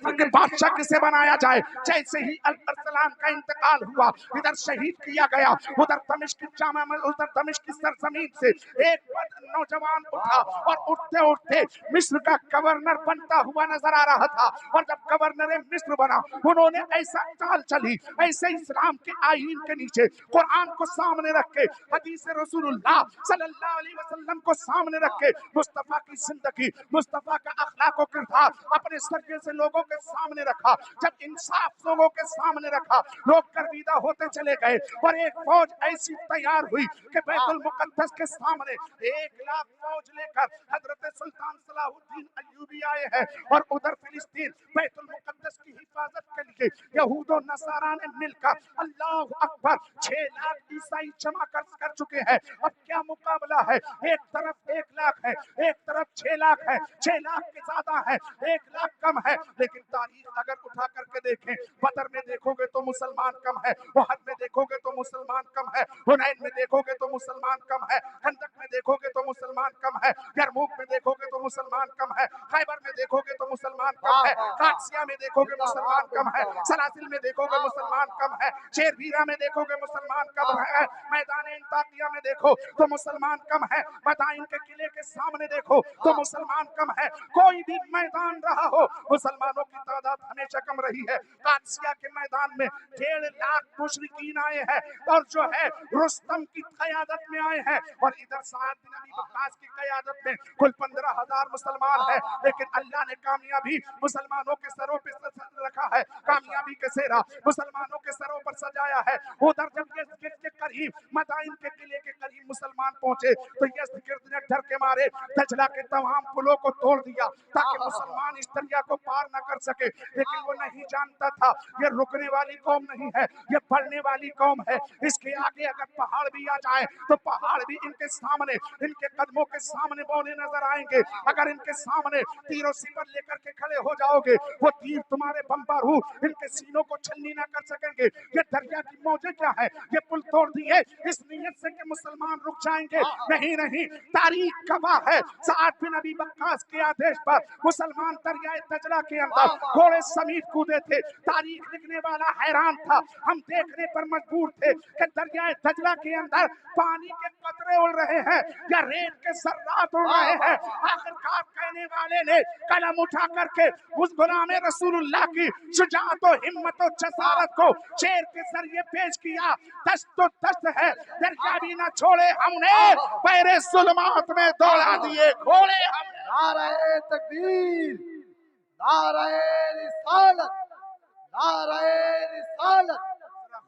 कि बादशाह किसे बनाया जाए। जैसे ही अरसलान का इंतकाल हुआ, इधर शहीद किया गया, उधर दमिश्क जामा में, उधर दमिश्क की सरजमीन से एक नौजवान उठा और उठते उठते मिस्र का गवर्नर बनता हुआ नजर आ रहा था। और जब गवर्नर मिस्र बना, उन्होंने ऐसा चाल चली, ऐसे इस्लाम के आईन के नीचे कुरान को सामने रख के, हदीस रसूलुल्लाह सल्लल्लाहु अलैहि वसल्लम को सामने रख के, मुस्तफा की जिंदगी, मुस्तफा का अखलाक और किरदार अपने सरिये से लोगों के सामने रखा। जब इंसाफ लोगों के सामने रखा, लोग गर्विदा होते चले गए और एक फौज ऐसी तैयार हुई कि बैतुल मुकद्दस के सामने 1 लाख फौज लेकर हजरत सुल्तान सलाहुद्दीन अय्यूबी आए हैं। और उधर फिलिस्तीन बैतुल मुकद्दस की हिफाजत के लिए यहूद और नसारा ने मिलकर अल्लाह अकबर 6 लाख ईसाई जमा कर चुके हैं। अब क्या मुकाबला है, एक तरफ 1 लाख है, एक तरफ 6 लाख है। 6 लाख के ज्यादा है, 1 लाख कम है। लेकिन तारीख अगर उठा करके देखें, बदर में देखोगे तो मुसलमान कम है, उहद में देखोगे तो मुसलमान कम है, हुनैन में देखोगे तो मुसलमान कम है, खंदक में देखोगे तो मुसलमान कम है, यरमूक में देखोगे तो मुसलमान कम है, खैबर में देखोगे तो मुसलमान कम है, कादसिया में देखोगे मुसलमान कम है, सलासिल में देखोगे मुसलमान कम है, शेरवीरा में देखोगे मुसलमान कम है, मैदान इंताकिया में देखो तो मुसलमान कम है, मदाइन के किले के सामने देखो तो मुसलमान कम है। कोई भी मैदान रहा हो, मुसलमानों की तादाद हमेशा कम रही है। कादसिया के मैदान में 1.5 लाख मुशरिकीन आए हैं और जो है रुस्तम की क़यादत में आए हैं, और इधर साद बिन अबी वक्कास की क़यादत में कुल 15,000 मुसलमान है। लेकिन अल्लाह ने कामयाबी मुसलमानों के सरों पर रखा है, कामयाबी के सेहरा मुसलमानों के सरों पर सजाया है। उधर जब यज़्द के करीब, मदाइन के किले के करीब मुसलमान पहुंचे तो यज़्द ने डर के मारे दजला के तमाम पुलों को तोड़ दिया ताकि मुसलमान इस दरिया को पार न कर सके। लेकिन वो नहीं जानता था ये रुकने वाली कौम नहीं है, ये बढ़ने वाली कौम है। इसके आगे अगर पहाड़ भी आ जाए तो पहाड़ भी इनके सामने, इनके कदमों के सामने बौने नजर आएंगे। अगर इनके सामने तीरों सिपर लेकर के खड़े हो जाओगे, वो तीर तुम्हारे बम बारूद इनके सीनों को छलनी ना कर सकेंगे। ये दरिया की मौजें क्या है, ये पुल तोड़ दिए इस नीयत से कि मुसलमान रुक जाएंगे। नहीं नहीं, तारीख गवाह है, साद बिन अबी वक्कास के आदेश पर मुसलमान दरियाए दजला के अंदर घोड़े समेत कूदे थे। तारीख लिखने वाला हैरान था, हम देखने पर मजबूर थे कि दरियाए दजला के अंदर पानी के कतरे उड़ रहे हैं या रेत के सर्रात उड़ रहे हैं। आखिरकार कहने वाले ने कलम उठा करके उस गुलाम रसूलुल्लाह की शुजाअत और हिम्मत और जसारत को शेर के जरिए पेश किया। दस्त तो दस्त है, दरिया भी न छोड़े हमने, पैरे जुल्मात में दौड़ा दिए घोड़े हमने। नारे तकबीर, नारे रिसालत, नारे रिसालत,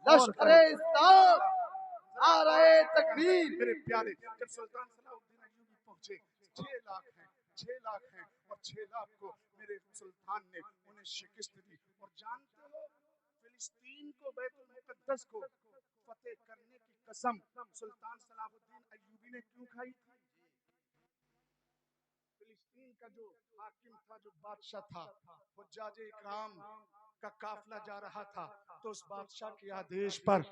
लश्करे इस्लाम, नारे तकबीर। मेरे प्यारे, जब सुल्तान सलाहुद्दीन अय्यूबी पहुंचे, 6 लाख हैं, 6 लाख हैं और 6 लाख को मेरे सुल्तान ने उन्हें शिकस्त दी। और जानते हो फिलिस्तीन को, बैतुल मुकद्दस को फतेह करने की कसम सुल्तान सलाहुद्दीन अय्यूबी ने क्यों खाई थी? फिलिस्तीन का जो हाकिम था, जो बादशाह था, हुज्जाज इकराम का काफिला जा रहा था, तो उस बादशाह के आदेश पर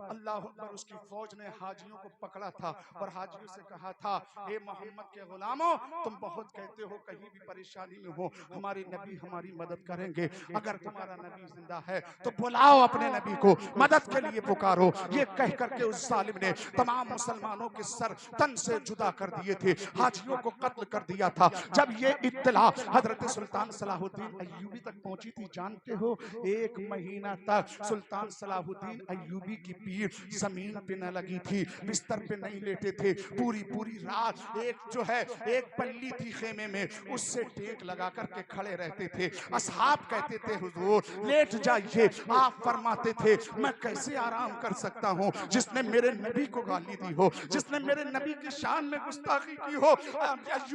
अल्लाह अकबर उसकी फौज ने हाजियों को पकड़ा था और हाजियों से कहा था, हे मोहम्मद के गुलामों, तुम बहुत कहते हो कहीं भी परेशानी में हो, हमारे नबी हमारी मदद करेंगे। अगर तुम्हारा नबी जिंदा है तो बुलाओ अपने नबी को, मदद के लिए पुकारो। ये कह करके उस जालिम ने तमाम मुसलमानों के सर तन से जुदा कर दिए थे, हाजियों को कत्ल कर दिया था। जब ये इत्तला हजरत सुल्तान सलाहुद्दीन अय्यूबी तक पहुंची थी, जानते हो 1 महीना तक सुल्तान सलाहुद्दीन अय्यूबी की पीठ जमीन पे न लगी थी, बिस्तर पे नहीं लेटे थे। पूरी पूरी रात एक जो है एक पल्ली थी खेमे में, उससे टेक लगा करके खड़े रहते थे। असहाब कहते थे हुजूर लेट जाइए, आप फरमाते थे मैं कैसे आराम कर सकता हूँ, जिसने मेरे नबी को गाली दी हो, जिसने मेरे नबी की शान में गुस्ताखी की हो।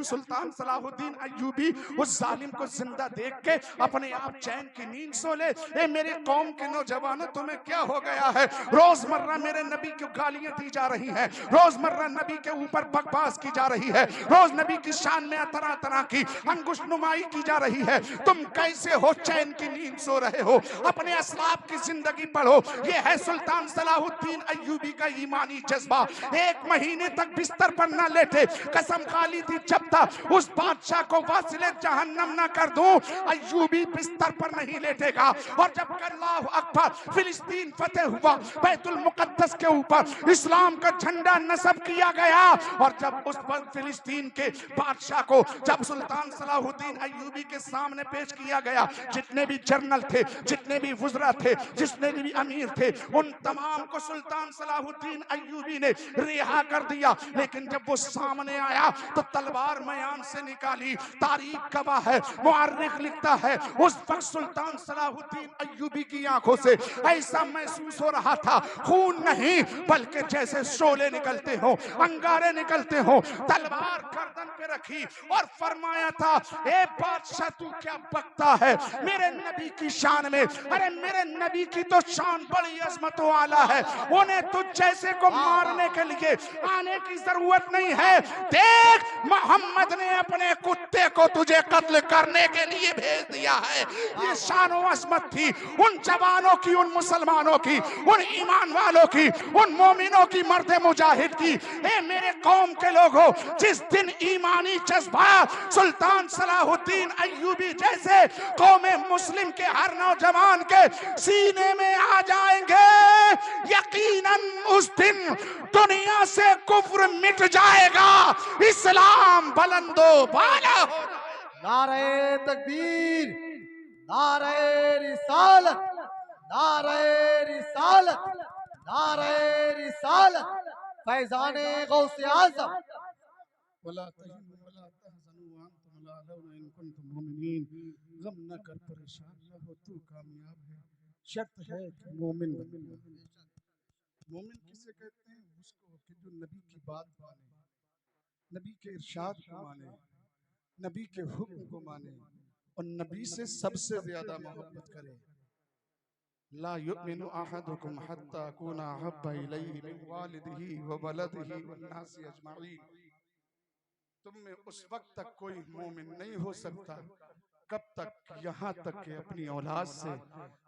सुल्तान सलाहुद्दीन अय्यूबी उस जालिम को जिंदा देख के अपने आप चैन की नींद सोले, ए मेरे कौम के नौजवानों तुम्हें क्या हो गया है? रोजमर्रा मेरे नबी को गालियां दी जा रही हैं, रोजमर्रा नबी के ऊपर बकवास की जा रही है, रोज नबी की शान में तरह तरह की अंगुश नुमाई की जा रही है। तुम कैसे हो चैन की नींद सो रहे हो? अपने असलाफ की जिंदगी पढ़ो। ये है सुल्तान सलाहुद्दीन अय्यूबी का ईमानी जज्बा। 1 महीने तक बिस्तर पर न लेटे, कसम खा ली थी जब तक उस बादशाह को वासिले जहन्नम न कर दूं, अय्यूबी बिस्तर पर नहीं लेटेगा। और जब अल्लाहु अकबर फिलिस्तीन फतेह हुआ, बैतुल मुकद्दस के ऊपर इस्लाम का झंडा नस्ब किया गया, और जब उस पर फिलिस्तीन के बादशाह को जब सुल्तान सलाहुद्दीन अय्यूबी के सामने पेश किया गया, जितने भी जनरल थे, जितने भी वुज़रा थे, जितने भी अमीर थे, उन तमाम को सुल्तान सलाहुद्दीन अय्यूबी ने रिहा कर दिया। लेकिन जब वो सामने आया तो तलवार मयान से निकाली। तारीख गवाह है, मुअर्रिख लिखता है, उस वक्त सुल्तान सलाहुद्दीन अय्यूबी की आंखों से ऐसा महसूस हो रहा था, खून नहीं बल्कि जैसे शोले निकलते हो, अंगारे निकलते हो। तलवार गर्दन पे रखी और फरमाया था, ए बादशाह तू क्या बकता है मेरे नबी की शान में? अरे मेरे नबी की तो शान बड़ी अजमत वाला है, उन्हें तुझ जैसे को मारने के लिए आने की जरूरत नहीं है। देख, मोहम्मद ने अपने कुत्ते को तुझे कत्ल करने के लिए भेज दिया है। ये शान व अजमत थी उन जवानों की, उन मुसलमानों की, उन ईमान वालों की, उन मोमिनों की, मर्द मुजाहिद की। ए मेरे कौम के लोगों, जिस दिन ईमानी जज्बा सुल्तान सलाहुद्दीन अय्यूबी जैसे कौमे मुस्लिम के हर नौजवान के सीने में आ जाएंगे, यकीनन उस दिन दुनिया से कुफ्र मिट जाएगा, इस्लाम बुलंदो बाला हो। नारे तकबीर, नारे रिसालत, नारे रिसालत, नारे रिसालत, फैजाने गौसे आज़म। वला तहिनु वला तहज़नु व अंतुम ला अलौना इन कुंतुम मोमिनीन। गम न कर, परेशान न हो, तू कामयाब है। शर्त है कि मोमिन बनना। मोमिन किसे कहते हैं? उसको कि जो नबी की बात माने, नबी के इरशाद को माने, नबी के हुक्म को माने और नबी से सबसे ज्यादा मोहब्बत करे। ला युमिनु अहदुकुम हत्ता अकूना अहब्बा इलैहि मिन वालिदिही व वलदिही वन नासि अजमाइन। तुम में उस वक्त तक कोई मोमिन नहीं हो सकता कब तक, यहाँ तक कि अपनी औलाद से,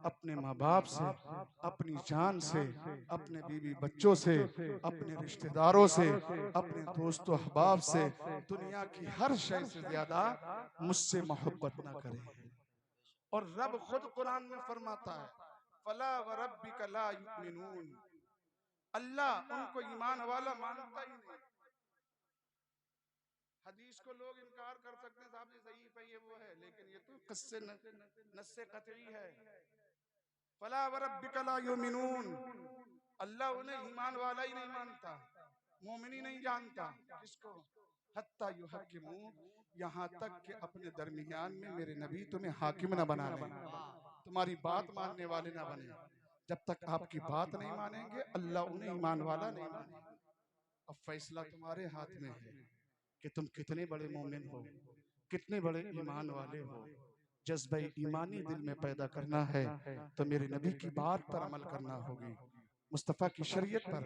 अपने माँ बाप से, अपनी जान से, अपने बीवी बच्चों से, अपने रिश्तेदारों से, अपने दोस्तों अहबाब से, दुनिया की हर शय से ज्यादा मुझसे मोहब्बत ना करे। और रब खुद कुरान में फरमाता है, फला व रब्बिका ला युमिनून। अल्लाह उनको ईमान वाला मानता ही नहीं। हदीस को लोग इनकार कर सकते हैं, साहब ये ज़ईफ है, ये वो है, लेकिन ये तो कस्से नस्से कतई है। फला व रब्बिका ला युमिनून, अल्लाह उन्हें ईमान वाला ही नहीं मानता, मोमिन ही नहीं जानता। किसको? हत्ता युहक्किमू, यहाँ तक कि अपने दरमियान में मेरे नबी तुम्हें हाकिम न बना लें, तुम्हारी बात मानने वाले ना बने। जब तक आपकी बात नहीं मानेंगे, अल्लाह उन्हें ईमान वाला नहीं मानेगा। अब फैसला तुम्हारे हाथ में है कि तुम कितने बड़े मोमिन हो, कितने बड़े ईमान वाले हो। जज्बा ईमानी दिल में पैदा करना है तो मेरे नबी की बात पर अमल करना होगी, मुस्तफ़ा की शरीयत पर।